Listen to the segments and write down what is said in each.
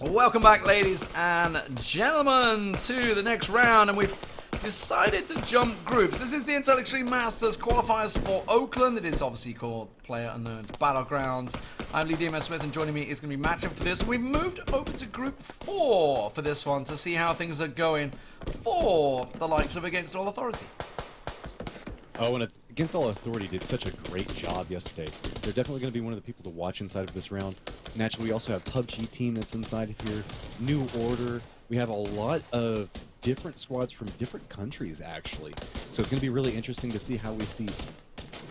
Welcome back, ladies and gentlemen, to the next round, and we've decided to jump groups. This is the Intel Extreme Masters qualifiers for Oakland. It is obviously called PlayerUnknown's Battlegrounds. I'm Lee DMS Smith, and joining me is going to be matching for this. We've moved over to Group 4 for this one to see how things are going for the likes of Against All Authority. Oh, and Against All Authority did such a great job yesterday. They're definitely going to be one of the people to watch inside of this round. Naturally, we also have PUBG team that's inside of here. New Order. We have a lot of different squads from different countries, actually. So it's going to be really interesting to see how we see,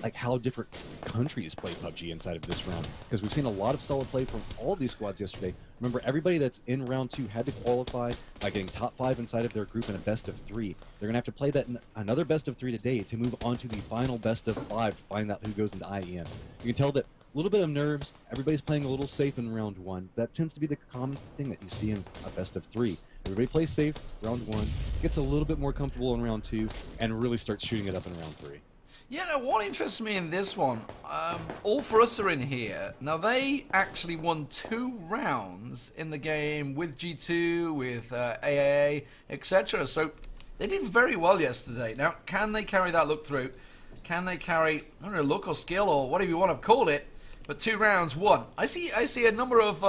like, how different countries play PUBG inside of this round. Because we've seen a lot of solid play from all of these squads yesterday. Remember, everybody that's in round 2 had to qualify by getting top 5 inside of their group in a best of 3. They're going to have to play that in another best of 3 today to move on to the final best of 5 to find out who goes into IEM. You can tell that a little bit of nerves, everybody's playing a little safe in round 1. That tends to be the common thing that you see in a best of 3. Everybody plays safe round 1, gets a little bit more comfortable in round 2, and really starts shooting it up in round 3. Yeah, now what interests me in this one, All For Us are in here. Now they actually won 2 rounds in the game with G2, with AAA, etc. So they did very well yesterday. Now, can they carry that look through? Can they carry, I don't know, look or skill or whatever you want to call it? But 2 rounds won. I see a number of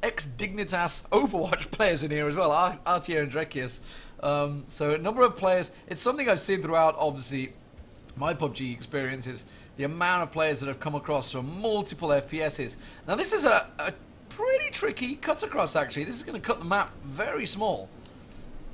ex-Dignitas Overwatch players in here as well, Artio and Drekius. So a number of players. It's something I've seen throughout, obviously, my PUBG experience is the amount of players that have come across from multiple FPSs. Now this is a pretty tricky cut across, actually. This is going to cut the map very small.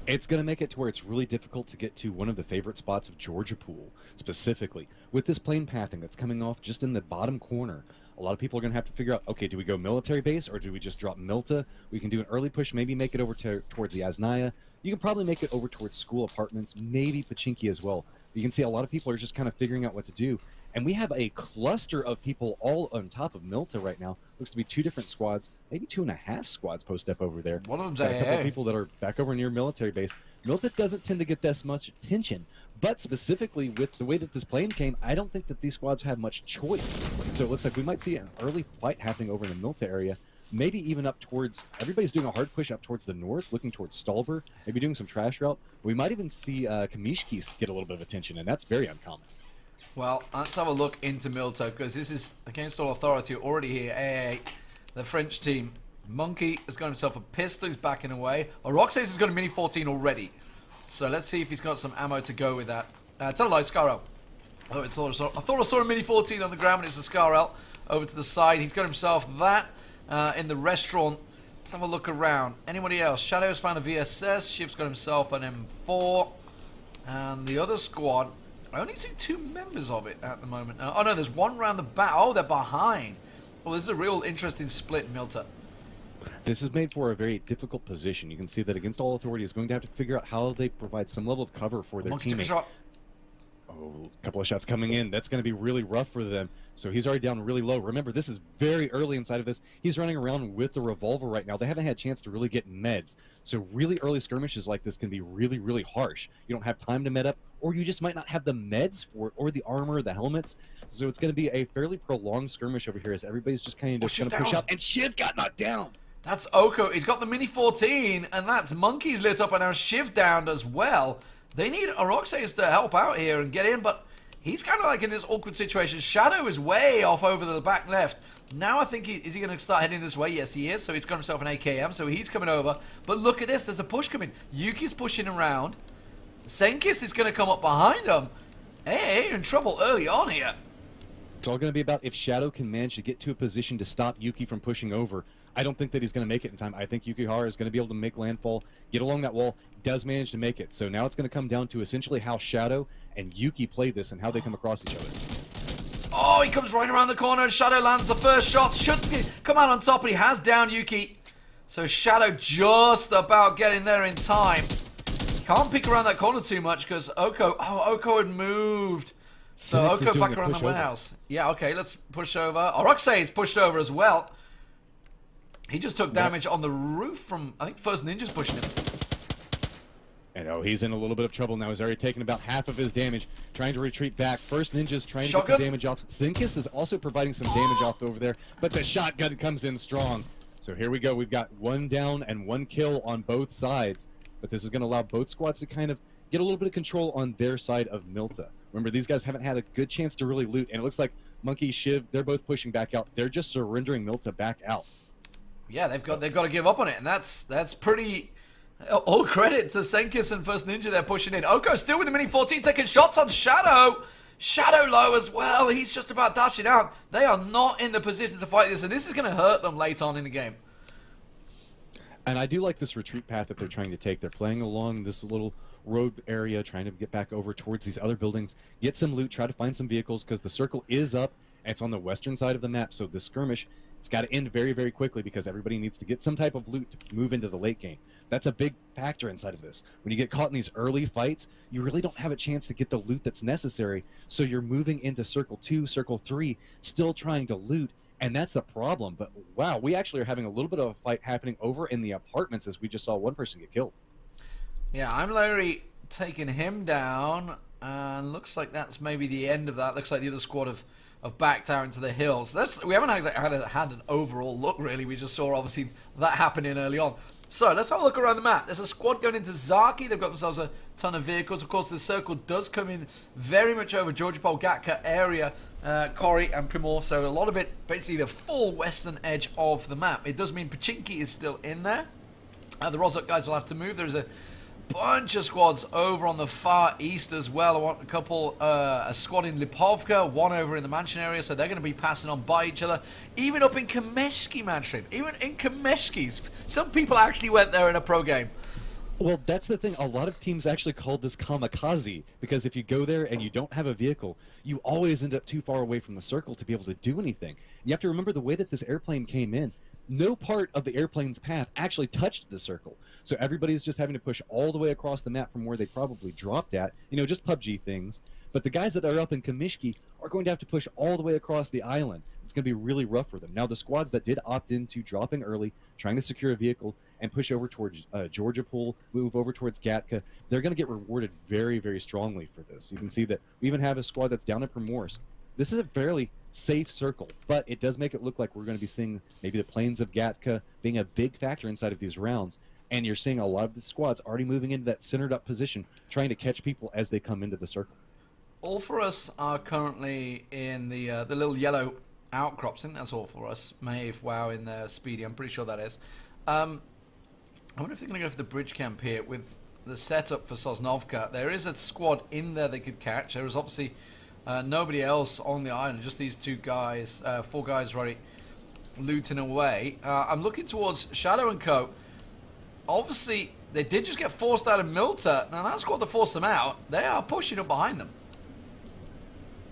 It's going to make it to where it's really difficult to get to one of the favorite spots of Georgia Pool, specifically. With this plane pathing that's coming off just in the bottom corner, a lot of people are going to have to figure out, okay, do we go military base or do we just drop Milta? We can do an early push, maybe make it over towards the Yasnaya. You can probably make it over towards school apartments, maybe Pachinki as well. You can see a lot of people are just kind of figuring out what to do. And we have a cluster of people all on top of Milta right now. Looks to be 2 different squads, maybe 2.5 squads post up over there. One of them's got a couple AA. of people that are back over near military base. Milta doesn't tend to get this much attention, but specifically with the way that this plane came, I don't think that these squads have much choice. So it looks like we might see an early fight happening over in the Milta area. Maybe even up towards, everybody's doing a hard push up towards the north, looking towards Stalber, maybe doing some trash route. We might even see Kamishkis get a little bit of attention, and that's very uncommon. Well, let's have a look into Milta, because this is Against All Authority already here. AA, the French team. Monkey has got himself a pistol, he's backing away. Oroxes has got a Mini 14 already. So let's see if he's got some ammo to go with that. Tell a lie, Scarrel. I thought I saw a Mini 14 on the ground, but it's a Scarrel. Over to the side, he's got himself that in the restaurant. Let's have a look around. Anybody else? Shadow's found a VSS. Shiv's got himself an M4. And the other squad, I only see 2 members of it at the moment. Oh no, there's one round the back. Oh, they're behind. Well, this is a real interesting split in Milta. This is made for a very difficult position. You can see that Against All Authority is going to have to figure out how they provide some level of cover for their Monkey took a teammates. shot. Oh, a couple of shots coming in. That's going to be really rough for them. So he's already down really low. Remember, this is very early inside of this. He's running around with the revolver right now. They haven't had a chance to really get meds. So really early skirmishes like this can be really, really harsh. You don't have time to med up, or you just might not have the meds for it, or the armor, the helmets. So it's going to be a fairly prolonged skirmish over here as everybody's just kind of just going to push out. And Shiv got knocked down. That's Oko. He's got the Mini 14, and that's Monkey's lit up, and now Shiv downed as well. They need Oroxes to help out here and get in, but he's kind of like in this awkward situation. Shadow is way off over the back left. Now I think is he going to start heading this way? Yes, he is. So he's got himself an AKM, so he's coming over. But look at this. There's a push coming. Yuki's pushing around. Senkis is going to come up behind him. Hey, in trouble early on here. It's all going to be about if Shadow can manage to get to a position to stop Yuki from pushing over. I don't think that he's going to make it in time. I think Yukihara is going to be able to make landfall, get along that wall, does manage to make it. So now it's going to come down to essentially how Shadow and Yuki play this and how they come across each other. Oh, he comes right around the corner and Shadow lands the first shot. Should come out on top, but he has downed Yuki. So Shadow just about getting there in time. Can't peek around that corner too much because Oko had moved. So Oko back around the warehouse. Yeah, okay, let's push over. Oroxe's pushed over as well. He just took damage on the roof from, I think, First Ninja's pushing him. And oh, he's in a little bit of trouble now. He's already taken about half of his damage, trying to retreat back. First Ninja's trying to get some damage off. Zinkus is also providing some damage off over there, but the shotgun comes in strong. So here we go. We've got 1 down and 1 kill on both sides. But this is going to allow both squads to kind of get a little bit of control on their side of Milta. Remember, these guys haven't had a good chance to really loot. And it looks like Monkey, Shiv, they're both pushing back out. They're just surrendering Milta back out. Yeah, they've got to give up on it. And that's pretty... All credit to Senkis and First Ninja. They're pushing in. Oko still with the Mini 14, taking shots on Shadow. Shadow low as well. He's just about dashing out. They are not in the position to fight this, and this is going to hurt them late on in the game. And I do like this retreat path that they're trying to take. They're playing along this little road area, trying to get back over towards these other buildings, get some loot, try to find some vehicles, because the circle is up, and it's on the western side of the map. So the skirmish, it's got to end very, very quickly, because everybody needs to get some type of loot to move into the late game. That's a big factor inside of this. When you get caught in these early fights, you really don't have a chance to get the loot that's necessary, so you're moving into Circle 2, Circle 3, still trying to loot, and that's the problem. But wow, we actually are having a little bit of a fight happening over in the apartments, as we just saw one person get killed. Yeah, I'm Larry taking him down, and looks like that's maybe the end of that. Looks like the other squad have backed out into the hills. We haven't had an overall look, really. We just saw, obviously, that happening early on. So, let's have a look around the map. There's a squad going into Zaki. They've got themselves a ton of vehicles. Of course, the circle does come in very much over Georgopol, Gatka area, Kori and Primor. So, a lot of it, basically the full western edge of the map. It does mean Pachinki is still in there. The Rozhok guys will have to move. There's a bunch of squads over on the far east as well. I want a squad in Lipovka, one over in the mansion area, so they're going to be passing on by each other. Even up in Kameshki, Manship. Even in Kameshki. Some people actually went there in a pro game. Well, that's the thing. A lot of teams actually call this kamikaze, because if you go there and you don't have a vehicle, you always end up too far away from the circle to be able to do anything. You have to remember the way that this airplane came in. No part of the airplane's path actually touched the circle. So everybody's just having to push all the way across the map from where they probably dropped at. You know, just PUBG things. But the guys that are up in Kamishki are going to have to push all the way across the island. It's going to be really rough for them. Now, the squads that did opt into dropping early, trying to secure a vehicle, and push over towards Georgopol, move over towards Gatka, they're going to get rewarded very, very strongly for this. You can see that we even have a squad that's down in Primorsk. This is a fairly safe circle, but it does make it look like we're going to be seeing maybe the plains of Gatka being a big factor inside of these rounds, and you're seeing a lot of the squads already moving into that centered up position, trying to catch people as they come into the circle. All for us are currently in the little yellow outcrops. I think that's all for us. Maeve, WoW in there, Speedy, I'm pretty sure that is. I wonder if they're going to go for the bridge camp here with the setup for Sosnovka. There is a squad in there they could catch. There is obviously nobody else on the island, just these two guys, 4 guys already looting away. I'm looking towards Shadow and Co. Obviously, they did just get forced out of Milta. Now, that squad that forced them out, they are pushing up behind them.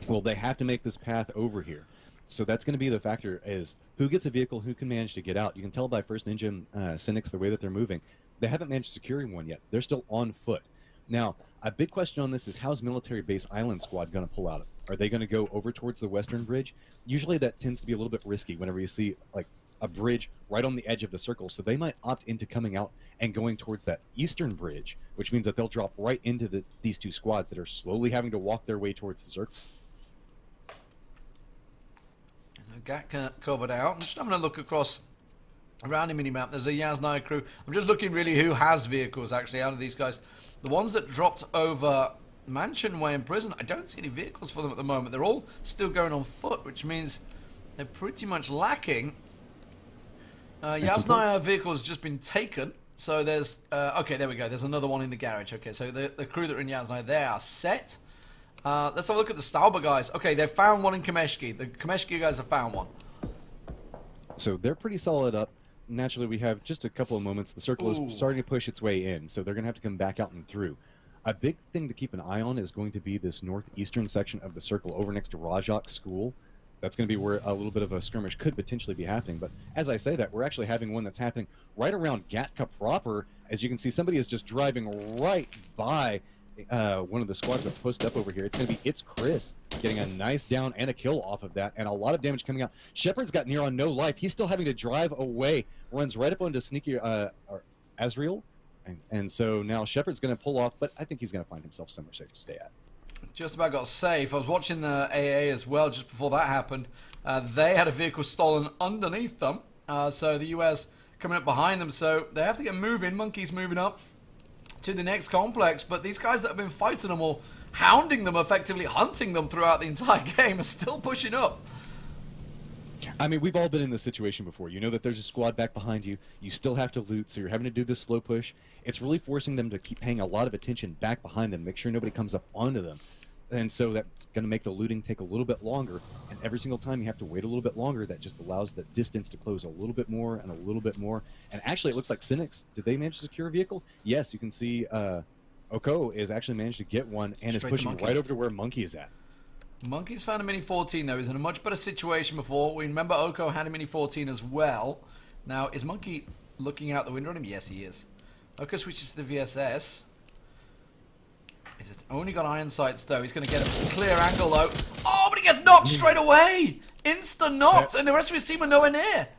Well, they have to make this path over here. So that's going to be the factor, is who gets a vehicle, who can manage to get out. You can tell by First Ninja and Cynics the way that they're moving. They haven't managed securing one yet. They're still on foot. Now, a big question on this is, how's Military Base Island Squad going to pull out? Are they going to go over towards the western bridge? Usually that tends to be a little bit risky whenever you see like a bridge right on the edge of the circle. So they might opt into coming out and going towards that eastern bridge, which means that they'll drop right into these two squads that are slowly having to walk their way towards the circle. Gatka covered out. I'm just having a look across around the minimap. There's a Yaznaya crew. I'm just looking really who has vehicles actually out of these guys. The ones that dropped over Mansion Way in prison, I don't see any vehicles for them at the moment. They're all still going on foot, which means they're pretty much lacking. Yaznaya vehicle has just been taken. So there's, okay, there we go. There's another one in the garage. Okay, so the crew that are in Yaznaya, they are set. Let's have a look at the Stauber guys. Okay, they've found one in Kameshki. The Kameshki guys have found one. So they're pretty solid up. Naturally, we have just a couple of moments. The circle is starting to push its way in, so they're going to have to come back out and through. A big thing to keep an eye on is going to be this northeastern section of the circle over next to Rajok School. That's going to be where a little bit of a skirmish could potentially be happening. But as I say that, we're actually having one that's happening right around Gatka proper. As you can see, somebody is just driving right by one of the squads that's posted up over here. It's going to be It's Chris getting a nice down and a kill off of that, and a lot of damage coming out. Shepard's got near on no life. He's still having to drive away. Runs right up onto Sneaky Azriel, and so now Shepard's going to pull off, but I think he's going to find himself somewhere safe to stay at. Just about got safe. I was watching the AA as well just before that happened. They had a vehicle stolen underneath them, So the US coming up behind them. So they have to get moving. Monkey's moving up to the next complex. But these guys that have been fighting them or hounding them, effectively hunting them throughout the entire game, are still pushing up. I mean, we've all been in this situation before. You know that there's a squad back behind you. You still have to loot, so you're having to do this slow push. It's really forcing them to keep paying a lot of attention back behind them, make sure nobody comes up onto them. And so that's going to make the looting take a little bit longer. And every single time you have to wait a little bit longer, that just allows the distance to close a little bit more and a little bit more. And actually, it looks like Cynics, did they manage to secure a vehicle? Yes, you can see Oko is actually managed to get one and Straight is pushing right over to where Monkey is at. Monkey's found a Mini 14, though. He's in a much better situation before. We remember Oko had a Mini 14 as well. Now, is Monkey looking out the window at him? Yes, he is. Oko switches to the VSS. He's only got iron sights, though. He's going to get a clear angle, though. Oh, but he gets knocked straight away! Insta-knocked, and the rest of his team are nowhere near.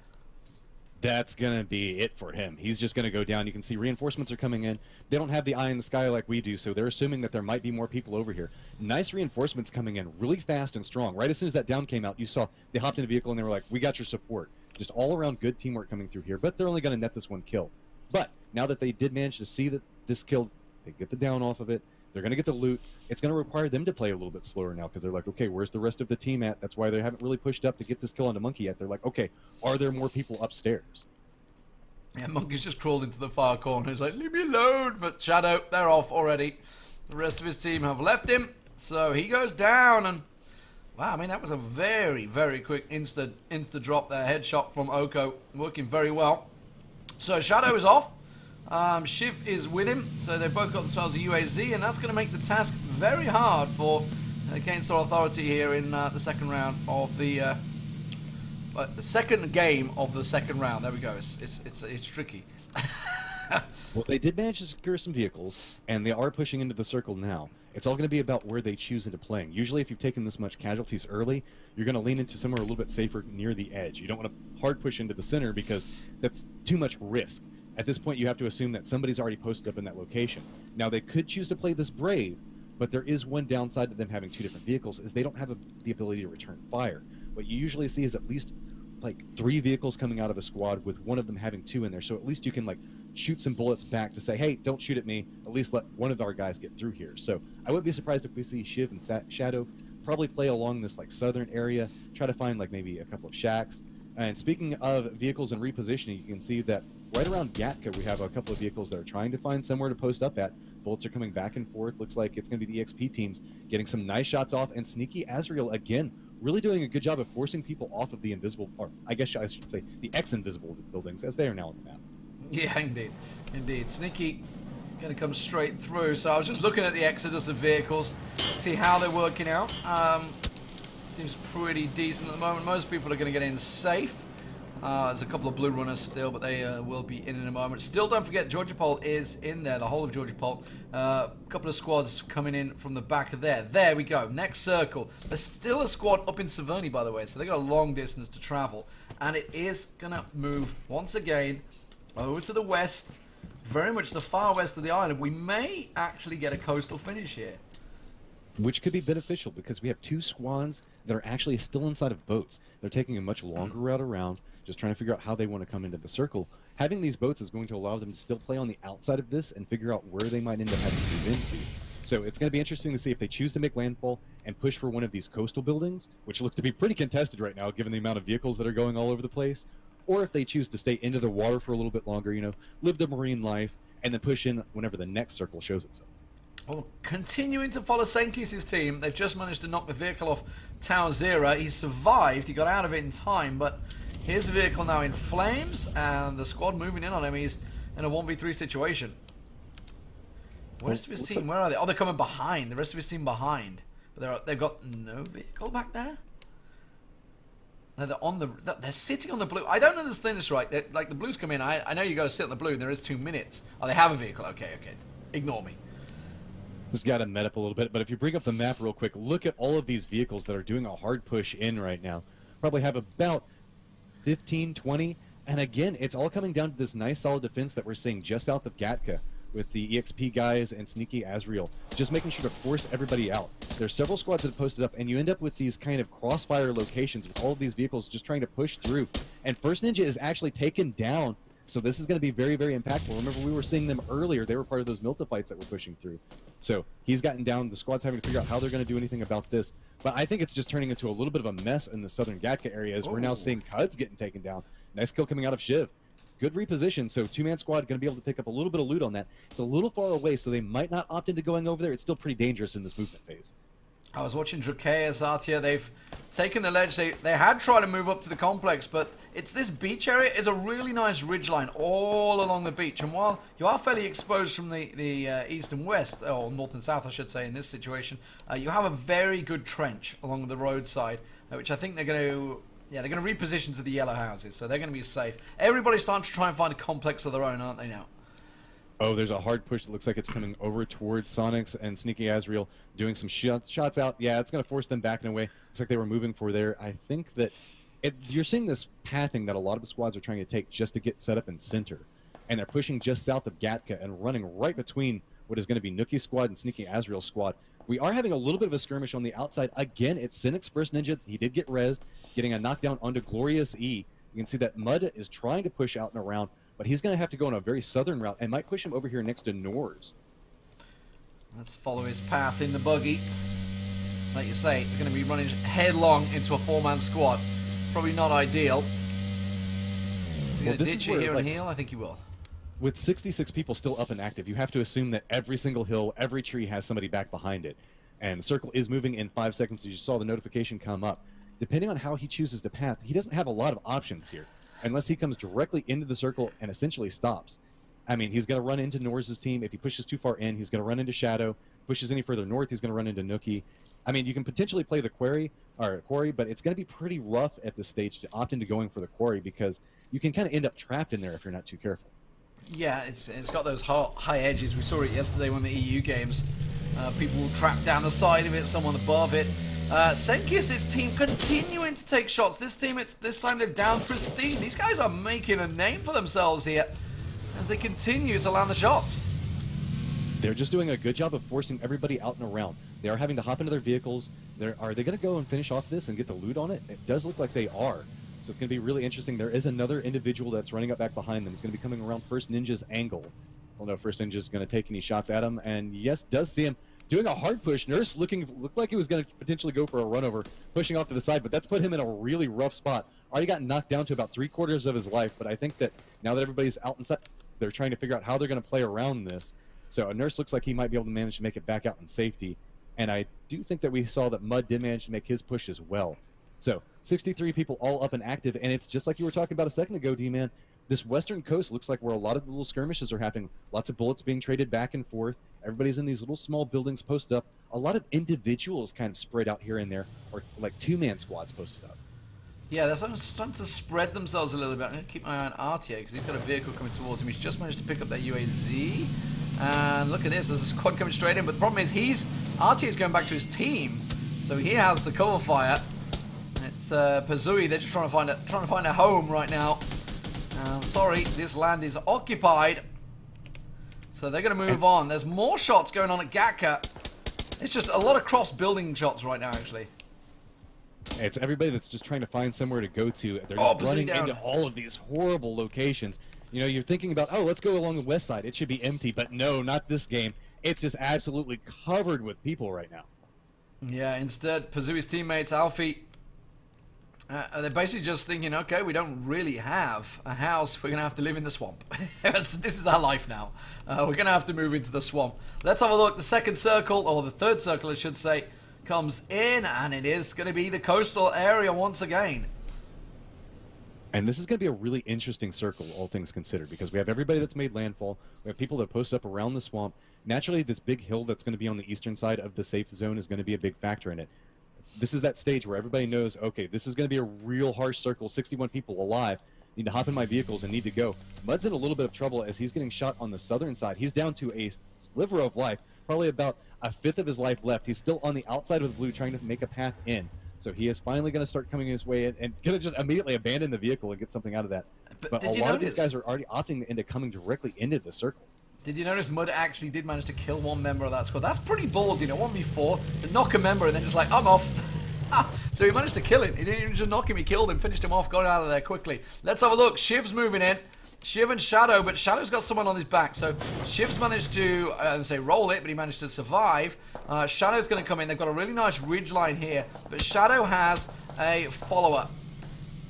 That's going to be it for him. He's just going to go down. You can see reinforcements are coming in. They don't have the eye in the sky like we do, so they're assuming that there might be more people over here. Nice reinforcements coming in really fast and strong. Right as soon as that down came out, you saw they hopped in a vehicle and they were like, we got your support. Just all around good teamwork coming through here, but they're only going to net this one kill. But now that they did manage to see that this killed, they get the down off of it. They're going to get the loot. It's going to require them to play a little bit slower now because they're like, okay, where's the rest of the team at? That's why they haven't really pushed up to get this kill onto Monkey yet. They're like, okay, are there more people upstairs? Yeah, Monkey's just crawled into the far corner. He's like, leave me alone. But Shadow, they're off already. The rest of his team have left him. So he goes down. And wow, I mean, that was a very, very quick insta drop there. Headshot from Oko. Working very well. So Shadow is off. Shiv is with him. So they've both got themselves a UAZ. And that's going to make the task very hard for Against All Authority here in the second round of the second game of the second round. There we go. It's tricky. Well, they did manage to secure some vehicles, and they are pushing into the circle now. It's all going to be about where they choose into playing. Usually, if you've taken this much casualties early, you're going to lean into somewhere a little bit safer near the edge. You don't want to hard push into the center because that's too much risk. At this point, you have to assume that somebody's already posted up in that location. Now, they could choose to play this brave, but there is one downside to them having two different vehicles, is they don't have the ability to return fire. What you usually see is at least like 3 vehicles coming out of a squad with one of them having 2 in there, so at least you can like shoot some bullets back to say, hey, don't shoot at me, at least let one of our guys get through here. So I wouldn't be surprised if we see Shiv and Shadow probably play along this like southern area, try to find like maybe a couple of shacks. And speaking of vehicles and repositioning, you can see that right around Gatka we have a couple of vehicles that are trying to find somewhere to post up at. Bullets are coming back and forth. Looks like it's going to be the XP teams getting some nice shots off, and Sneaky Azrael again really doing a good job of forcing people off of the invisible, or I guess I should say the ex-invisible buildings, as they are now on the map. Yeah, indeed. Sneaky going to come straight through. So I was just looking at the exodus of vehicles, see how they're working out. Seems pretty decent at the moment. Most people are going to get in safe. There's a couple of blue runners still, but they will be in a moment. Still, don't forget, Georgia Pole is in there, the whole of Georgia Pole. A couple of squads coming in from the back of there. There we go, next circle. There's still a squad up in Severny, by the way, so they've got a long distance to travel. And it is going to move, once again, over to the west, very much the far west of the island. We may actually get a coastal finish here. Which could be beneficial because we have 2 squads that are actually still inside of boats. They're taking a much longer route around, just trying to figure out how they want to come into the circle. Having these boats is going to allow them to still play on the outside of this and figure out where they might end up having to move into. So it's going to be interesting to see if they choose to make landfall and push for one of these coastal buildings, which looks to be pretty contested right now given the amount of vehicles that are going all over the place, or if they choose to stay into the water for a little bit longer, you know, live the marine life, and then push in whenever the next circle shows itself. Well, continuing to follow Senkis' team, they've just managed to knock the vehicle off Tower Zero. He survived, he got out of it in time, but here's the vehicle now in flames, and the squad moving in on him. He's in a 1v3 situation. The rest of his team, where are they? Oh, they're coming behind. The rest of his team behind. But they've got no vehicle back there? No, they're sitting on the blue. I don't understand this right. Like, the blues come in. I know you got to sit on the blue, and there is 2 minutes. Oh, they have a vehicle. Okay. Ignore me. This got to met up a little bit, but if you bring up the map real quick, look at all of these vehicles that are doing a hard push in right now. Probably have about 15, 20, and again, it's all coming down to this nice solid defense that we're seeing just south of Gatka with the EXP guys and Sneaky Azrael, just making sure to force everybody out. There's several squads that have posted up, and you end up with these kind of crossfire locations with all of these vehicles just trying to push through. And First Ninja is actually taken down. So this is going to be very, very impactful. Remember, we were seeing them earlier. They were part of those Milta fights that were pushing through. So he's gotten down. The squad's having to figure out how they're going to do anything about this. But I think it's just turning into a little bit of a mess in the southern Gatka area as we're now seeing Cuds getting taken down. Nice kill coming out of Shiv. Good reposition. So two-man squad going to be able to pick up a little bit of loot on that. It's a little far away, so they might not opt into going over there. It's still pretty dangerous in this movement phase. I was watching Drakeas, Artia. They've taken the ledge. They had tried to move up to the complex, but it's this beach area is a really nice ridgeline all along the beach. And while you are fairly exposed from the east and west, or north and south, I should say, in this situation, you have a very good trench along the roadside, which I think they're going to... Yeah, they're going to reposition to the yellow houses, so they're going to be safe. Everybody's starting to try and find a complex of their own, aren't they now? Oh, there's a hard push that looks like it's coming over towards Sonics and Sneaky Azrael doing some shots out. Yeah, it's going to force them back in a way. Looks like they were moving for there. I think that you're seeing this pathing that a lot of the squads are trying to take just to get set up in center. And they're pushing just south of Gatka and running right between what is going to be Nookie's squad and Sneaky Azrael's squad. We are having a little bit of a skirmish on the outside. Again, it's Cynic's first ninja. He did get rezzed, getting a knockdown onto Glorious E. You can see that Mud is trying to push out and around, but he's going to have to go on a very southern route and might push him over here next to Nors. Let's follow his path in the buggy. Like you say, he's going to be running headlong into a four-man squad. Probably not ideal. Is he going to ditch it here and heal? I think he will. With 66 people still up and active, you have to assume that every single hill, every tree has somebody back behind it. And the circle is moving in 5 seconds, as you saw the notification come up. Depending on how he chooses to path, he doesn't have a lot of options here, unless he comes directly into the circle and essentially stops. I mean, he's going to run into Nors' team. If he pushes too far in, he's going to run into Shadow. Pushes any further north, he's going to run into Nookie. I mean, you can potentially play the quarry, but it's going to be pretty rough at this stage to opt into going for the quarry because you can kind of end up trapped in there if you're not too careful. Yeah, it's got those high edges. We saw it yesterday when the EU games. People trap down the side of it, someone above it. Senkis' team continuing to take shots. This time they've down Pristine. These guys are making a name for themselves here as they continue to land the shots. They're just doing a good job of forcing everybody out and around. They are having to hop into their vehicles. Are they going to go and finish off this and get the loot on it? It does look like they are. So it's going to be really interesting. There is another individual that's running up back behind them. He's going to be coming around First Ninja's angle. Well, no, First Ninja's going to take any shots at him. And yes, does see him doing a hard push. Nurse looked like he was going to potentially go for a run over, pushing off to the side, but that's put him in a really rough spot. Already got knocked down to about 3/4 of his life, but I think that now that everybody's out inside, they're trying to figure out how they're going to play around this. So a Nurse looks like he might be able to manage to make it back out in safety. And I do think that we saw that Mud did manage to make his push as well. So 63 people all up and active, and it's just like you were talking about a second ago, D-Man. This western coast looks like where a lot of the little skirmishes are happening. Lots of bullets being traded back and forth. Everybody's in these little small buildings posted up. A lot of individuals kind of spread out here and there, or like two-man squads posted up. Yeah, they're starting to spread themselves a little bit. I'm going to keep my eye on Artia because he's got a vehicle coming towards him. He's just managed to pick up that UAZ. And look at this, there's a squad coming straight in. But the problem is Artia is going back to his team. So he has the cover fire. It's Pazui, they're just trying to find a home right now. Sorry, this land is occupied. So they're going to move on. There's more shots going on at Gatka. It's just a lot of cross-building shots right now, actually. It's everybody that's just trying to find somewhere to go to. They're just running into all of these horrible locations. You know, you're thinking about, oh, let's go along the west side. It should be empty. But no, not this game. It's just absolutely covered with people right now. Yeah, instead, Pazui's teammates, Alfie, they're basically just thinking, okay, we don't really have a house. We're going to have to live in the swamp. This is our life now. We're going to have to move into the swamp. Let's have a look. The second circle, or the third circle, I should say, comes in, and it is going to be the coastal area once again. And this is going to be a really interesting circle, all things considered, because we have everybody that's made landfall. We have people that post up around the swamp. Naturally, this big hill that's going to be on the eastern side of the safe zone is going to be a big factor in it. This is that stage where everybody knows, okay, this is going to be a real harsh circle, 61 people alive, need to hop in my vehicles and need to go. Mud's in a little bit of trouble as he's getting shot on the southern side. He's down to a sliver of life, probably about a fifth of his life left. He's still on the outside of the blue trying to make a path in. So he is finally going to start coming his way in and going to just immediately abandon the vehicle and get something out of that. But a lot of these guys are already opting into coming directly into the circle. Did you notice Mud actually did manage to kill one member of that squad? That's pretty ballsy, 1v4, to knock a member and then just like, I'm off. So he managed to kill him. He didn't even just knock him, he killed him, finished him off, got out of there quickly. Let's have a look. Shiv's moving in. Shiv and Shadow, but Shadow's got someone on his back. So Shiv's managed to, roll it, but he managed to survive. Shadow's going to come in. They've got a really nice ridge line here, but Shadow has a follower.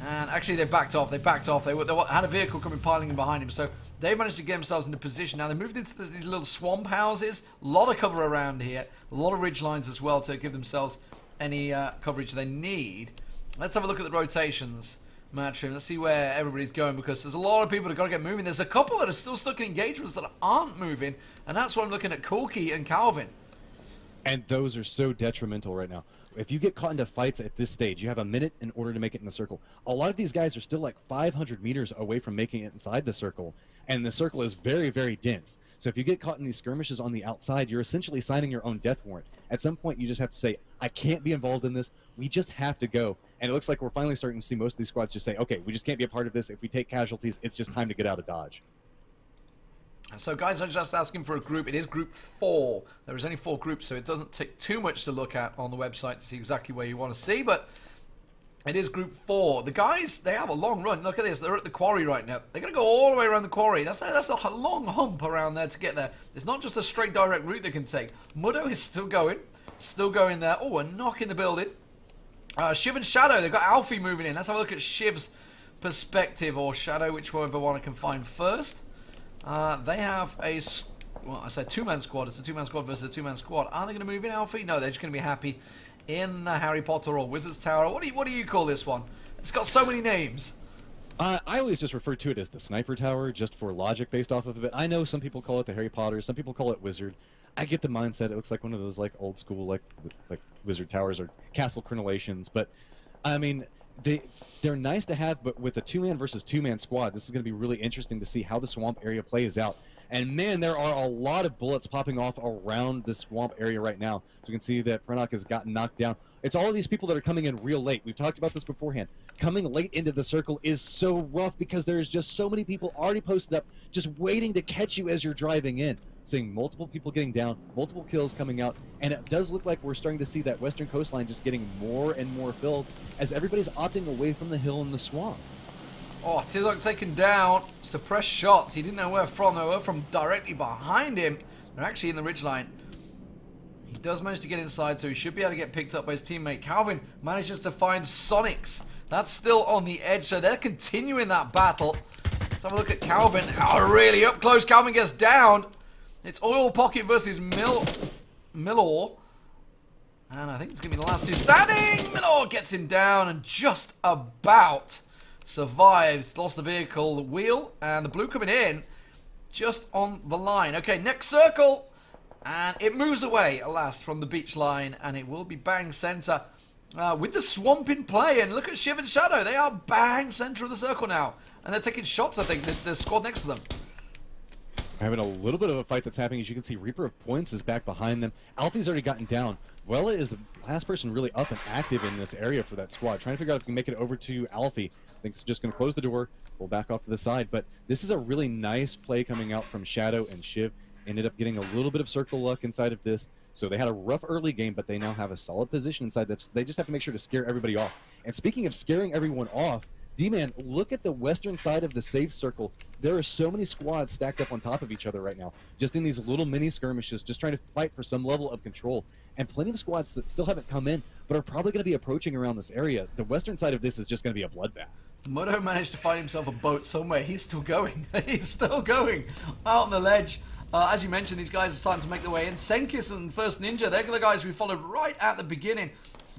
And actually, they backed off. They had a vehicle coming piling in behind him. So they've managed to get themselves into position. Now, they moved into these little swamp houses. A lot of cover around here. A lot of ridge lines as well to give themselves any coverage they need. Let's have a look at the rotations. Matchroom. Let's see where everybody's going, because there's a lot of people that got to get moving. There's a couple that are still stuck in engagements that aren't moving, and that's what I'm looking at, Corky and Calvin. And those are so detrimental right now. If you get caught into fights at this stage, you have a minute in order to make it in the circle. A lot of these guys are still like 500 meters away from making it inside the circle, and the circle is very, very dense. So if you get caught in these skirmishes on the outside, you're essentially signing your own death warrant. At some point, you just have to say, I can't be involved in this. We just have to go. And it looks like we're finally starting to see most of these squads just say, okay, we just can't be a part of this. If we take casualties, it's just time to get out of Dodge. So guys, I'm just asking for a group. It is group 4. There is only 4 groups, so it doesn't take too much to look at on the website to see exactly where you want to see, but it is group 4. The guys, they have a long run. Look at this. They're at the quarry right now. They're going to go all the way around the quarry. That's a long hump around there to get there. It's not just a straight direct route they can take. Muddo is still going there. Oh, a knock in the building. Shiv and Shadow, they've got Alfie moving in. Let's have a look at Shiv's perspective, or Shadow, whichever one I can find first. They have a, well, I said 2-man squad. It's a 2-man squad versus a 2-man squad. Are they going to move in, Alfie? No, they're just going to be happy in the Harry Potter or Wizard's Tower. What do you call this one? It's got so many names. I always just refer to it as the Sniper Tower, just for logic based off of it. I know some people call it the Harry Potter, some people call it Wizard. I get the mindset. It looks like one of those like old school like Wizard Towers or Castle Crenellations. But I mean, they're nice to have. But with a 2-man versus 2-man squad, this is going to be really interesting to see how the swamp area plays out. And man, there are a lot of bullets popping off around the swamp area right now. So you can see that Prenok has gotten knocked down. It's all of these people that are coming in real late. We've talked about this beforehand. Coming late into the circle is so rough because there's just so many people already posted up, just waiting to catch you as you're driving in. Seeing multiple people getting down, multiple kills coming out, and it does look like we're starting to see that western coastline just getting more and more filled as everybody's opting away from the hill and the swamp. Oh, Tizok taken down. Suppressed shots. He didn't know where from. They were from directly behind him. They're actually in the ridgeline. He does manage to get inside, so he should be able to get picked up by his teammate. Calvin manages to find Sonics. That's still on the edge, so they're continuing that battle. Let's have a look at Calvin. Oh, really up close. Calvin gets down. It's Oil Pocket versus Millor. And I think it's going to be the last two standing. Millor gets him down and just about survives. Lost the vehicle, the wheel, and the blue coming in just on the line. Okay, next circle. And it moves away, alas, from the beach line. And it will be bang center with the swamp in play. And look at Shiv and Shadow. They are bang center of the circle now. And they're taking shots, I think, the squad next to them. Having a little bit of a fight that's happening. As you can see, Reaper of Points is back behind them. Alfie's already gotten down. Wella is the last person really up and active in this area for that squad. Trying to figure out if we can make it over to Alfie. I think it's just going to close the door. We'll back off to the side. But this is a really nice play coming out from Shadow and Shiv. Ended up getting a little bit of circle luck inside of this. So they had a rough early game, but they now have a solid position inside this. They just have to make sure to scare everybody off. And speaking of scaring everyone off, D-Man, look at the western side of the safe circle. There are so many squads stacked up on top of each other right now, just in these little mini skirmishes, just trying to fight for some level of control. And plenty of squads that still haven't come in, but are probably going to be approaching around this area. The western side of this is just going to be a bloodbath. Muddo managed to find himself a boat somewhere. He's still going. He's still going out on the ledge. As you mentioned, these guys are starting to make their way in. Senkis and First Ninja, they're the guys we followed right at the beginning.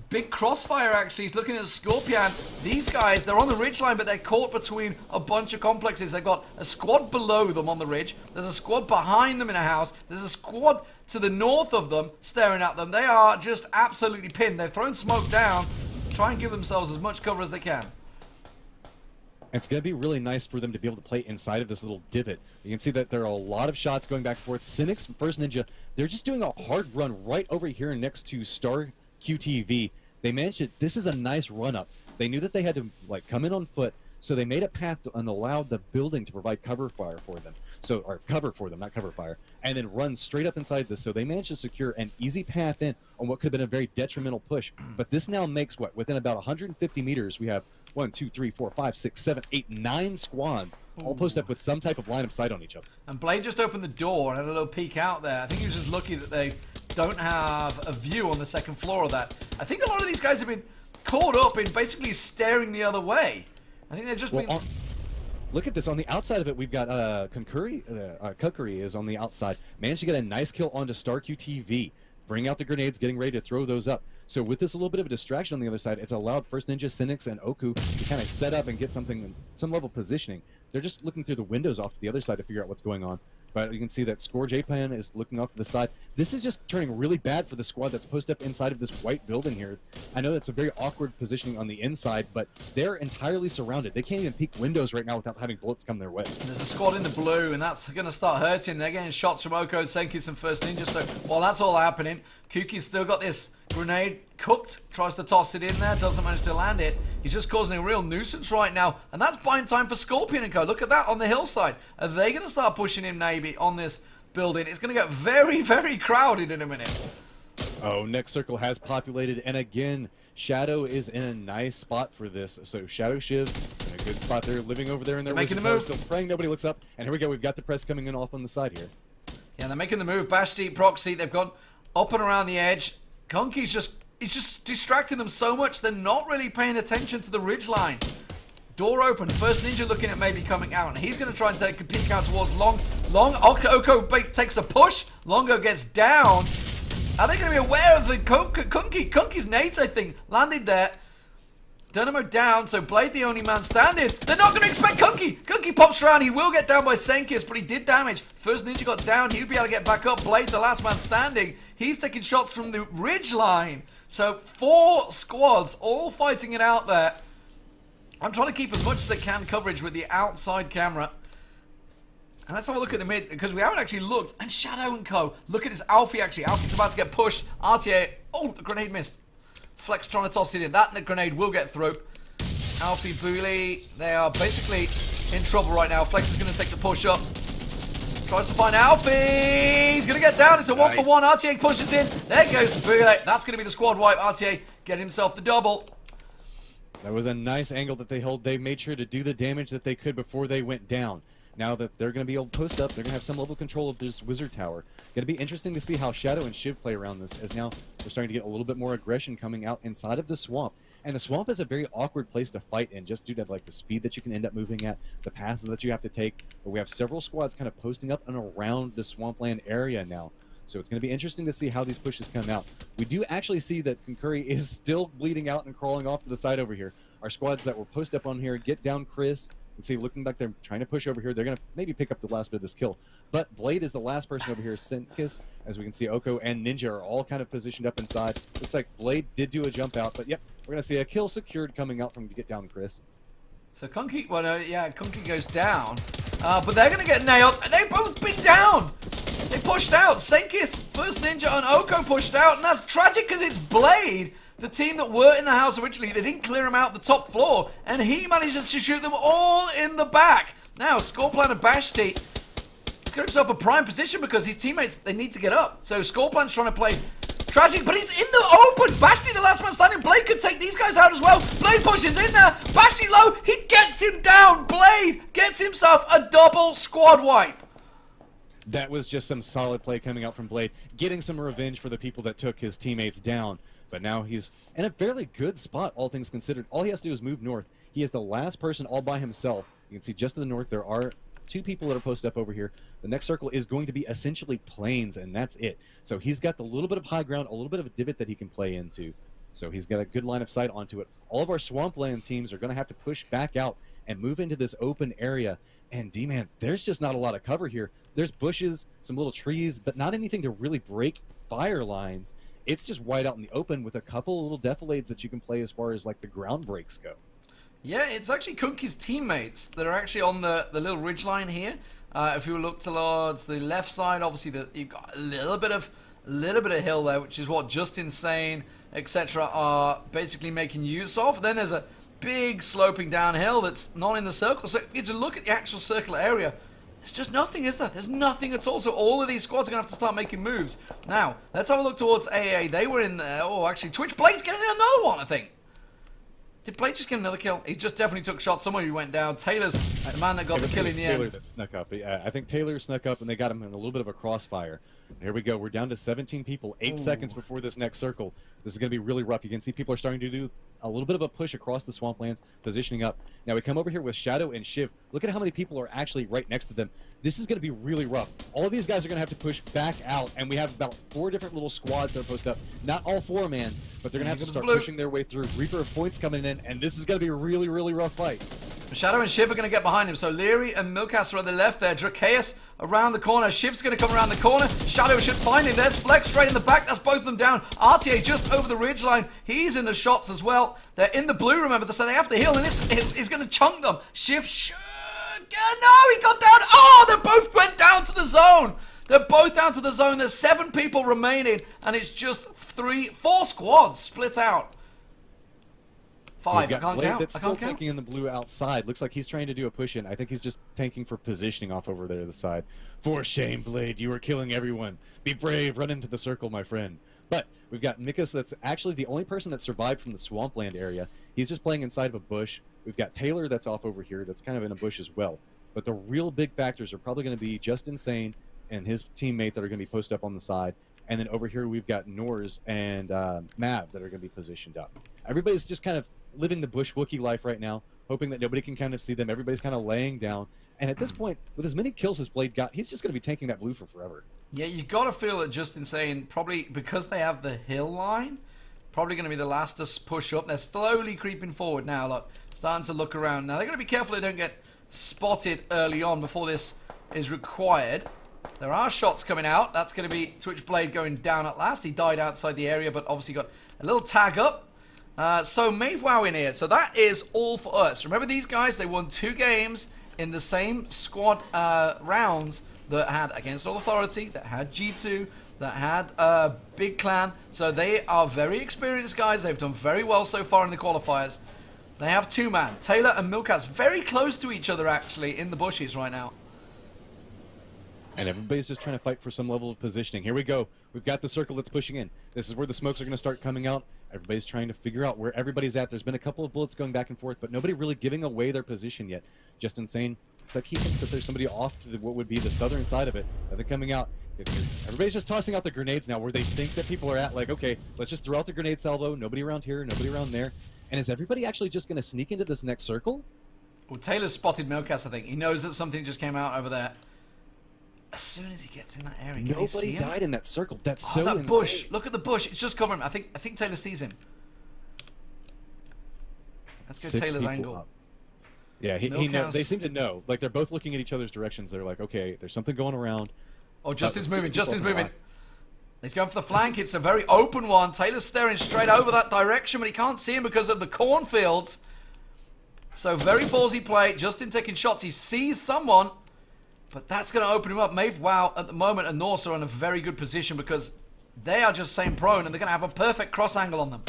Big crossfire, actually. He's looking at Scorpion. These guys, they're on the ridgeline, but they're caught between a bunch of complexes. They've got a squad below them on the ridge. There's a squad behind them in a house. There's a squad to the north of them staring at them. They are just absolutely pinned. They've thrown smoke down, try and give themselves as much cover as they can. It's going to be really nice for them to be able to play inside of this little divot. You can see that there are a lot of shots going back and forth. Cynics and First Ninja, they're just doing a hard run right over here next to Star QTV. They managed it. This is a nice run up. They knew that they had to come in on foot, So they made a path and allowed the building to provide cover fire for them. So, or cover for them, not cover fire, and then run straight up inside this. So they managed to secure an easy path in on what could have been a very detrimental push. But this now makes what? Within about 150 meters, we have 1, 2, 3, 4, 5, 6, 7, 8, 9 squads all posted up with some type of line of sight on each other. And Blade just opened the door and had a little peek out there. I think he was just lucky that they don't have a view on the second floor of that. I think a lot of these guys have been caught up in basically staring the other way. I think they've just been... Look at this. On the outside of it, we've got Kukuri is on the outside. Managed to get a nice kill onto StarQTV. Bring out the grenades, getting ready to throw those up. So with this a little bit of a distraction on the other side, it's allowed First Ninja, Cynics, and Oku to kind of set up and get something, some level of positioning. They're just looking through the windows off to the other side to figure out what's going on. But you can see that Score J-Pan is looking off to the side. This is just turning really bad for the squad that's posted up inside of this white building here. I know that's a very awkward positioning on the inside, but they're entirely surrounded. They can't even peek windows right now without having bullets come their way. There's a squad in the blue, and that's going to start hurting. They're getting shots from Oko, Senkis, and First Ninja. So while that's all happening, Kuki's still got this grenade cooked, tries to toss it in there, doesn't manage to land it. He's just causing a real nuisance right now, and that's buying time for Scorpion and Co. Look at that on the hillside. Are they going to start pushing him maybe on this building? It's going to get very, very crowded in a minute. Oh, next circle has populated, and again, Shadow is in a nice spot for this. So Shadow Shiv in a good spot there, living over there in their making the move. Still praying nobody looks up, and here we go. We've got the press coming in off on the side here. Yeah, they're making the move. Bashti, Proxy, they've gone up and around the edge. Conky's just distracting them so much they're not really paying attention to the ridge line. Door open. First Ninja looking at maybe coming out, and he's going to try and take a peek out towards Long. Oko takes a push. Longo gets down. Are they going to be aware of the Kunky? Kunky's nades, I think, landed there. Dynamo down, so Blade the only man standing. They're not going to expect Kunky. Kunky pops around. He will get down by Senkis, but he did damage. First Ninja got down. He'd be able to get back up. Blade, the last man standing. He's taking shots from the ridge line. So 4 squads all fighting it out there. I'm trying to keep as much as I can coverage with the outside camera. And let's have a look at the mid, because we haven't actually looked. And Shadow and Co. Look at this Alfie, actually. Alfie's about to get pushed. RTA. Oh, the grenade missed. Flex trying to toss it in. That grenade will get through. Alfie, Booley, they are basically in trouble right now. Flex is going to take the push up. Tries to find Alfie. He's going to get down. It's a 1-for-1. RTA pushes in. There goes Booley. That's going to be the squad wipe. RTA get himself the double. That was a nice angle that they held. They made sure to do the damage that they could before they went down. Now that they're going to be able to post up, they're going to have some level of control of this wizard tower. Going to be interesting to see how Shadow and Shiv play around this, as now we're starting to get a little bit more aggression coming out inside of the swamp. And the swamp is a very awkward place to fight in, just due to like the speed that you can end up moving at, the paths that you have to take. But we have several squads kind of posting up and around the swampland area now. So it's going to be interesting to see how these pushes come out. We do actually see that Concurry is still bleeding out and crawling off to the side over here. Our squads that were posted up on here, get down Chris. And see, looking back, they're trying to push over here. They're going to maybe pick up the last bit of this kill. But Blade is the last person over here. Sinkis, as we can see, Oko and Ninja are all kind of positioned up inside. Looks like Blade did do a jump out. But yep, we're going to see a kill secured coming out from to get down Chris. So Kunky, Kunky goes down. But they're going to get nailed. And they've both been down. They pushed out. Senkis, First Ninja, and Oko pushed out. And that's tragic because it's Blade, the team that were in the house originally. They didn't clear him out the top floor, and he manages to shoot them all in the back. Now, Scorplan and Bashti got himself a prime position because his teammates, they need to get up. So Scorplan's trying to play tragic, but he's in the open. Bashti, the last man standing. Blade could take these guys out as well. Blade pushes in there. Bashti low. He gets him down. Blade gets himself a double squad wipe. That was just some solid play coming out from Blade, getting some revenge for the people that took his teammates down. But now he's in a fairly good spot, all things considered. All he has to do is move north. He is the last person all by himself. You can see just to the north, there are 2 people that are posted up over here. The next circle is going to be essentially plains, and that's it. So he's got the little bit of high ground, a little bit of a divot that he can play into. So he's got a good line of sight onto it. All of our swampland teams are going to have to push back out and move into this open area. And D-Man, there's just not a lot of cover here. There's bushes, some little trees, but not anything to really break fire lines. It's just wide out in the open with a couple of little defilades that you can play as far as like the ground breaks go. Yeah, it's actually Kunky's teammates that are actually on the little ridge line here. If you look towards the left side, obviously you've got a little bit of hill there, which is what Just Insane, etc. are basically making use of. Then there's a big sloping downhill that's not in the circle. So if you to look at the actual circular area, there's just nothing, is there? There's nothing at all. So all of these squads are going to have to start making moves. Now, let's have a look towards AA. They were in there. Oh, actually, Twitch Blade's getting another one, I think. Did Blade just get another kill? He just definitely took shots. Somewhere he went down. Taylor's the man that got the kill in the Taylor end. that snuck up. I think Taylor snuck up, and they got him in a little bit of a crossfire. Here we go. We're down to 17 people. 8 seconds before this next circle. This is going to be really rough. You can see people are starting to do a little bit of a push across the swamplands, positioning up. Now we come over here with Shadow and Shiv. Look at how many people are actually right next to them. This is going to be really rough. All of these guys are going to have to push back out, and we have about 4 different little squads that are posted up. Not all 4-mans, but they're going to have to start pushing their way through. Reaper of Points coming in, and this is going to be a really, really rough fight. Shadow and Shiv are going to get behind him. So Leary and Milkas are on the left there. Drakeus around the corner. Shiv's going to come around the corner. Shadow should find him. There's Flex straight in the back. That's both of them down. RTA just over the ridgeline. He's in the shots as well. They're in the blue, remember, so they have to heal, and this is going to chunk them. Shiv should get... No, he got down. Oh, they both went down to the zone. They're both down to the zone. There's 7 people remaining, and it's just 4 squads split out. 5. I can't Blade count. that's I still can't count. tanking in the blue outside. Looks like he's trying to do a push in. I think he's just tanking for positioning off over there to the side. For shame, Blade. You are killing everyone. Be brave. Run into the circle, my friend. But we've got Mikas that's actually the only person that survived from the swampland area. He's just playing inside of a bush. We've got Taylor that's off over here that's kind of in a bush as well. But the real big factors are probably going to be Just Insane and his teammate that are going to be posted up on the side. And then over here we've got Nors and Mav that are going to be positioned up. Everybody's just kind of living the bush Wookiee life right now, hoping that nobody can kind of see them. Everybody's kind of laying down. And at this point, with as many kills as Blade got, he's just going to be taking that blue for forever. Yeah, you got to feel that Just Insane, probably because they have the hill line, probably going to be the last to push up. They're slowly creeping forward now, look, starting to look around. Now, they're going to be careful they don't get spotted early on before this is required. There are shots coming out. That's going to be Twitch Blade going down at last. He died outside the area, but obviously got a little tag up. So Mavewow in here. So that is all for us. Remember these guys, they won 2 games in the same squad rounds that had Against All Authority, that had G2, that had Big Clan. So they are very experienced guys. They've done very well so far in the qualifiers. They have 2-man. Taylor and Milkas very close to each other actually in the bushes right now. And everybody's just trying to fight for some level of positioning. Here we go. We've got the circle that's pushing in. This is where the smokes are going to start coming out. Everybody's trying to figure out where everybody's at. There's been a couple of bullets going back and forth, but nobody really giving away their position yet. Just Insane. Looks like he thinks that there's somebody off to what would be the southern side of it. They're coming out. Everybody's just tossing out the grenades now where they think that people are at. Like, okay, let's just throw out the grenade salvo. Nobody around here, nobody around there. And is everybody actually just going to sneak into this next circle? Well, Taylor's spotted Milkas, I think. He knows that something just came out over there. As soon as he gets in that area, can Nobody died in that circle. That's so that insane. bush. Look at the bush. It's just covering him. I think Taylor sees him. Let's go 6 Taylor's people angle. up. Yeah, he knows. They seem to know. Like, they're both looking at each other's directions. They're like, okay, there's something going around. Oh, Justin's moving. Justin's moving. He's going for the flank. It's a very open one. Taylor's staring straight over that direction, but he can't see him because of the cornfields. So, very ballsy play. Justin taking shots. He sees someone. But that's going to open him up. Mavewow at the moment and Norse are in a very good position because they are just staying prone and they're going to have a perfect cross angle on them.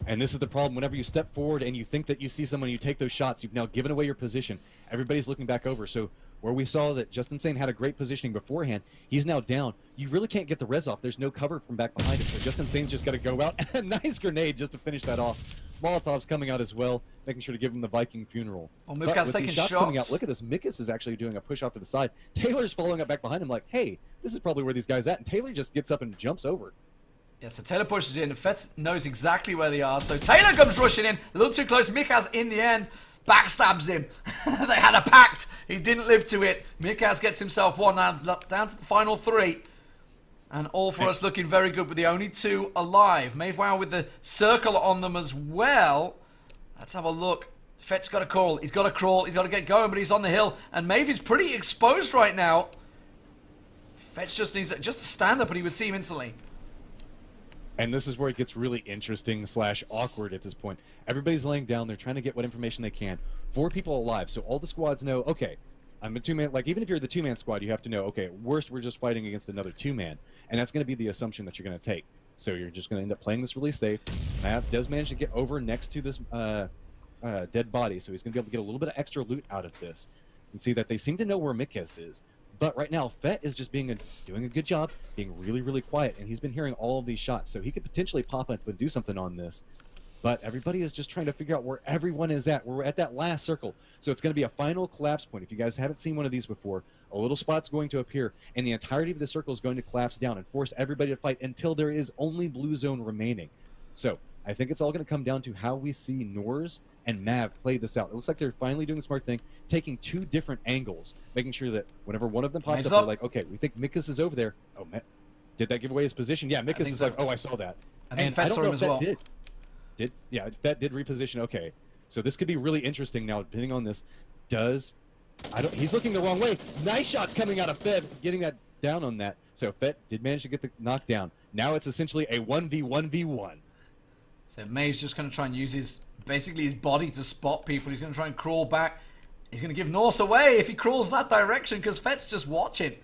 And this is the problem. Whenever you step forward and you think that you see someone, you take those shots, you've now given away your position. Everybody's looking back over. So where we saw that Just Insane had a great positioning beforehand, he's now down. You really can't get the res off. There's no cover from back behind him. So Just Insane's just got to go out. And a nice grenade just to finish that off. Molotov's coming out as well, making sure to give him the Viking funeral. Oh, Milkas taking shots. Coming out, look at this. Mikas is actually doing a push off to the side. Taylor's following up back behind him like, hey, this is probably where these guys at. And Taylor just gets up and jumps over. Yeah, so Taylor pushes in. Fetz knows exactly where they are. So Taylor comes rushing in. A little too close. Mikas, in the end, backstabs him. They had a pact. He didn't live to it. Mikas gets himself one. Now down to the final 3. And all for us looking very good with the only 2 alive. Mavewow with the circle on them as well. Let's have a look. Fet's got to crawl. He's got to crawl. He's got to get going, but he's on the hill. And Maeve is pretty exposed right now. Fetch just needs just a stand up and he would see him instantly. And this is where it gets really interesting / awkward at this point. Everybody's laying down. They're trying to get what information they can. 4 people alive. So all the squads know, okay, I'm a 2-man. Like, even if you're the 2-man squad, you have to know, okay, at worst, we're just fighting against another 2-man. And that's going to be the assumption that you're going to take. So you're just going to end up playing this really safe. Mav does manage to get over next to this dead body, so he's going to be able to get a little bit of extra loot out of this. And see that they seem to know where Mikes is. But right now, Fett is just doing a good job, being really, really quiet, and he's been hearing all of these shots, so he could potentially pop up and do something on this. But everybody is just trying to figure out where everyone is at. We're at that last circle, so it's going to be a final collapse point. If you guys haven't seen one of these before, a little spot's going to appear, and the entirety of the circle is going to collapse down and force everybody to fight until there is only blue zone remaining. So I think it's all going to come down to how we see Nors and Mav play this out. It looks like they're finally doing the smart thing, taking two different angles, making sure that whenever one of them pops up, they're like, okay, we think Mikes is over there. Oh, man, did that give away his position? Yeah, Mikes is like, oh, I saw that. I think Fett saw him as well. Yeah, Fett did reposition. Okay, so this could be really interesting now, depending on this. He's looking the wrong way. Nice shots coming out of Fett, getting that down on that. So Fett did manage to get the knockdown. Now it's essentially a 1v1v1. So May's just going to try and use basically his body to spot people. He's going to try and crawl back. He's going to give Norse away if he crawls that direction because Fett's just watching.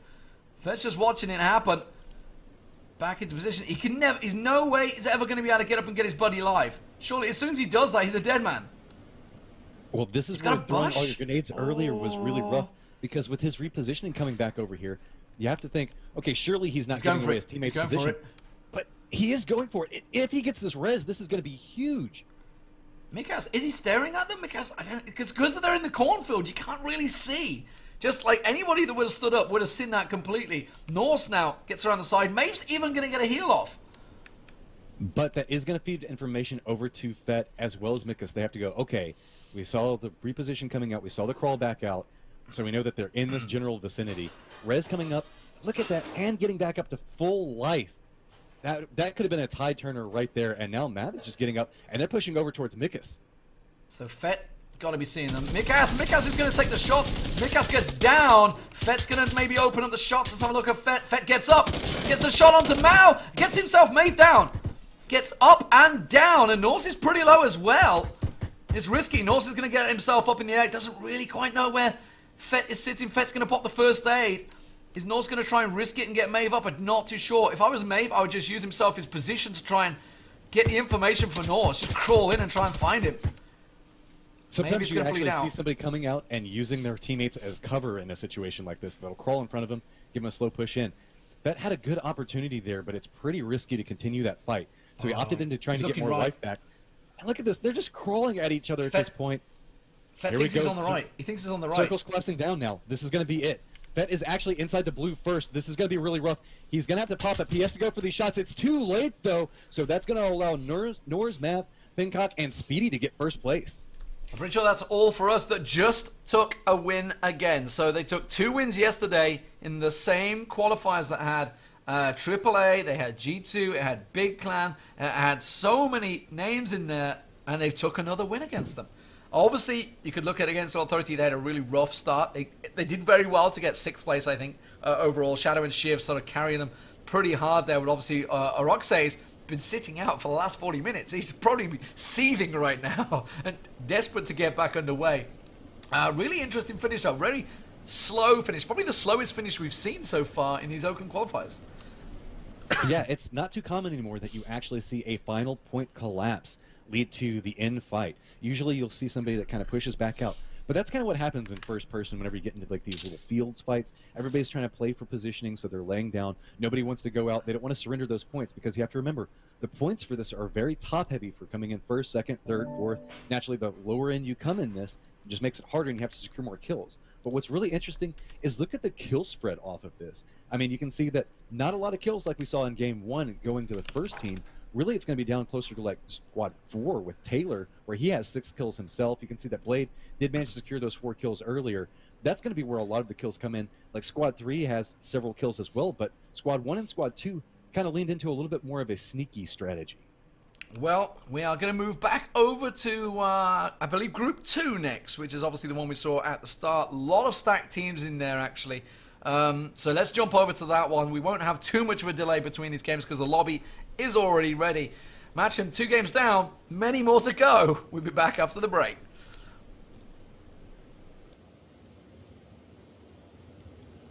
Fett's just watching it happen. Back into position. He's no way he's ever going to be able to get up and get his buddy alive. Surely, as soon as he does that, he's a dead man. Well, this is where throwing all your grenades earlier was really rough, because with his repositioning coming back over here, you have to think, okay, surely he's not giving away his teammate's position. But he is going for it. If he gets this res, this is going to be huge. Mikes, is he staring at them? Mikes, because they're in the cornfield, you can't really see. Just like anybody that would have stood up would have seen that completely. Norse now gets around the side. Maeve's even going to get a heal off. But that is going to feed information over to Fett as well as Mikes. They have to go, okay, we saw the reposition coming out. We saw the crawl back out. So we know that they're in this general vicinity. Res coming up. Look at that. And getting back up to full life. That could have been a tide turner right there. And now Mav is just getting up. And they're pushing over towards Mikes. So Fett got to be seeing them. Mikes is going to take the shots. Mikes gets down. Fett's going to maybe open up the shots. Let's have a look at Fett. Fett gets up. Gets a shot onto Mao. Gets himself Maeve down. Gets up and down. And Norse is pretty low as well. It's risky. Norse is going to get himself up in the air. Doesn't really quite know where Fett is sitting. Fett's going to pop the first aid. Is Norse going to try and risk it and get Maeve up? I'm not too sure. If I was Maeve, I would just use himself his position to try and get the information for Norse. Just crawl in and try and find him. Sometimes you actually see somebody coming out and using their teammates as cover in a situation like this. They'll crawl in front of him, give him a slow push in. Fett had a good opportunity there, but it's pretty risky to continue that fight. So he opted into trying to get more life back. And look at this. They're just crawling at each other at this point. Fett thinks he's on the right. He thinks he's on the right. Circle's collapsing down now. This is going to be it. Fett is actually inside the blue first. This is going to be really rough. He's going to have to pop up. He has to go for these shots. It's too late, though. So that's going to allow Nors, Mav, Fincock, and Speedy to get first place. I'm pretty sure that's all for us that just took a win again. So they took 2 wins yesterday in the same qualifiers that had AAA, they had G2, it had Big Clan, it had so many names in there, and they took another win against them. Obviously, you could look at Against Authority, they had a really rough start. They did very well to get 6th place, I think, overall. Shadow and Shiv sort of carrying them pretty hard there, but obviously Oroxe's been sitting out for the last 40 minutes. He's probably seething right now and desperate to get back underway. Really interesting finish though. Very slow finish. Probably the slowest finish we've seen so far in these Oakland qualifiers. Yeah, it's not too common anymore that you actually see a final point collapse lead to the end fight. Usually you'll see somebody that kind of pushes back out. But that's kind of what happens in first person whenever you get into like these little fields fights. Everybody's trying to play for positioning, so they're laying down. Nobody wants to go out. They don't want to surrender those points because you have to remember the points for this are very top heavy for coming in first, second, third, fourth. Naturally, the lower end you come in this, it just makes it harder and you have to secure more kills. But what's really interesting is look at the kill spread off of this. I mean, you can see that not a lot of kills like we saw in game 1 going to the first team. Really, it's going to be down closer to like squad 4 with Taylor, where he has 6 kills himself. You can see that Blade did manage to secure those 4 kills earlier. That's going to be where a lot of the kills come in. Like squad 3 has several kills as well, but squad 1 and squad 2 kind of leaned into a little bit more of a sneaky strategy. Well, we are going to move back over to, I believe, Group 2 next, which is obviously the one we saw at the start. A lot of stacked teams in there, actually. So let's jump over to that one. We won't have too much of a delay between these games because the lobby is already ready. Match him 2 games down, many more to go. We'll be back after the break.